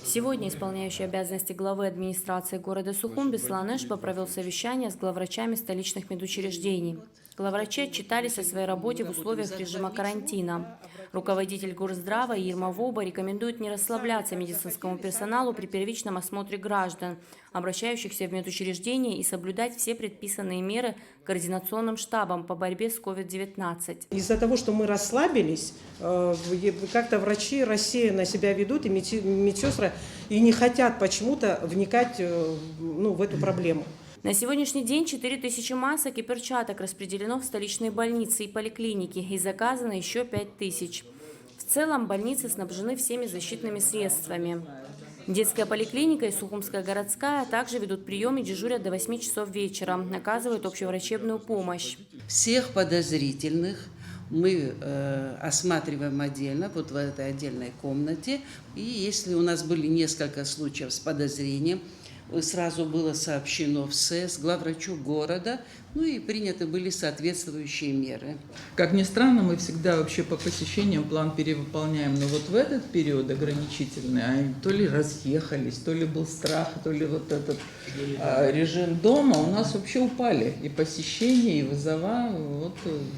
Сегодня исполняющий обязанности главы администрации города Сухум Беслан Эшба провел совещание с главврачами столичных медучреждений. Главврачи отчитались о своей работе в условиях режима карантина. Руководитель Горздрава Ирма Воба рекомендует не расслабляться медицинскому персоналу при первичном осмотре граждан, обращающихся в медучреждения, и соблюдать все предписанные меры координационным штабом по борьбе с COVID-19. Из-за того, что мы расслабились, как-то врачи рассеянно себя ведут, и медсестры, и не хотят почему-то вникать в эту проблему. На сегодняшний день 4000 масок и перчаток распределено в столичные больницы и поликлиники, и заказано еще 5000. В целом больницы снабжены всеми защитными средствами. Детская поликлиника и Сухумская городская также ведут прием и дежурят до 8 часов вечера, оказывают общеврачебную помощь. Всех подозрительных мы осматриваем отдельно, вот в этой отдельной комнате. И если у нас были несколько случаев с подозрением, сразу было сообщено в СЭС, главврачу города, и приняты были соответствующие меры. Как ни странно, мы всегда вообще по посещениям план перевыполняем, но вот в этот период ограничительный, они то ли разъехались, то ли был страх, то ли вот этот режим дома, у нас вообще упали. И посещения, и вызова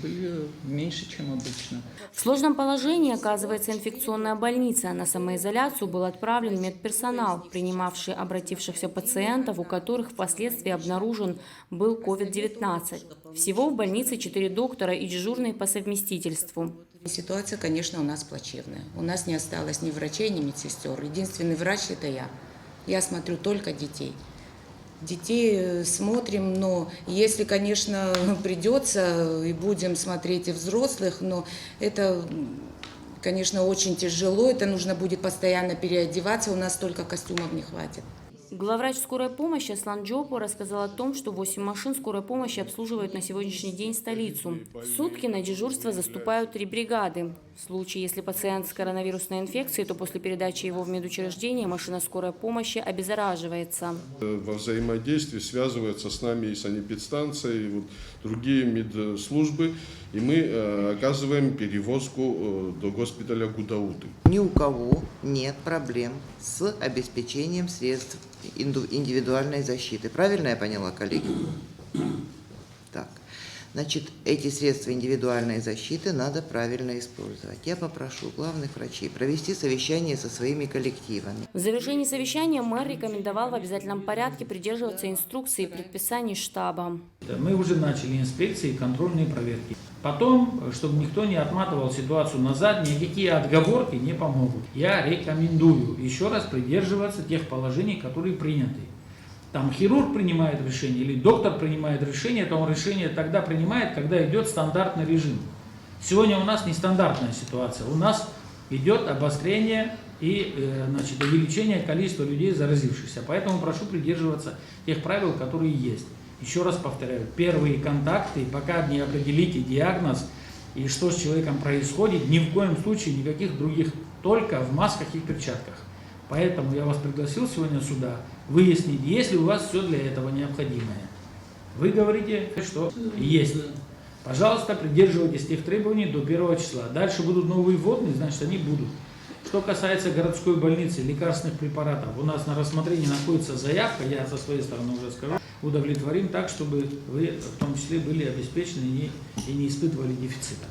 были меньше, чем обычно. В сложном положении оказывается инфекционная больница. На самоизоляцию был отправлен медперсонал, принимавший обратившихся пациентов, у которых впоследствии обнаружен был COVID-19. Всего в больнице 4 доктора и дежурные по совместительству. Ситуация, конечно, у нас плачевная. У нас не осталось ни врачей, ни медсестер. Единственный врач – это я. Я смотрю только детей. Детей смотрим, но если, конечно, придется, и будем смотреть и взрослых, но это, конечно, очень тяжело. Это нужно будет постоянно переодеваться, у нас столько костюмов не хватит. Главврач скорой помощи Аслан Джопо рассказал о том, что 8 машин скорой помощи обслуживают на сегодняшний день столицу. В сутки на дежурство заступают 3 бригады. В случае, если пациент с коронавирусной инфекцией, то после передачи его в медучреждение машина скорой помощи обеззараживается. Во взаимодействии связываются с нами и санэпидстанция, и другие медслужбы, и мы оказываем перевозку до госпиталя Гудауты. Ни у кого нет проблем с обеспечением средств индивидуальной защиты. Правильно я поняла, коллеги? Так. Значит, эти средства индивидуальной защиты надо правильно использовать. Я попрошу главных врачей провести совещание со своими коллективами. В завершении совещания мэр рекомендовал в обязательном порядке придерживаться инструкций и предписаний штаба. Мы уже начали инспекции и контрольные проверки. Потом, чтобы никто не отматывал ситуацию назад, никакие отговорки не помогут. Я рекомендую еще раз придерживаться тех положений, которые приняты. Там хирург принимает решение или доктор принимает решение, то он решение тогда принимает, когда идет стандартный режим. Сегодня у нас нестандартная ситуация. У нас идет обострение и увеличение количества людей заразившихся. Поэтому прошу придерживаться тех правил, которые есть. Еще раз повторяю, первые контакты, пока не определите диагноз и что с человеком происходит, ни в коем случае никаких других, только в масках и перчатках. Поэтому я вас пригласил сегодня сюда выяснить, есть ли у вас все для этого необходимое. Вы говорите, что есть. Пожалуйста, придерживайтесь тех требований до 1 числа. Дальше будут новые вводные, значит они будут. Что касается городской больницы, лекарственных препаратов, у нас на рассмотрении находится заявка, я со своей стороны уже скажу, удовлетворим так, чтобы вы в том числе были обеспечены и не испытывали дефицита.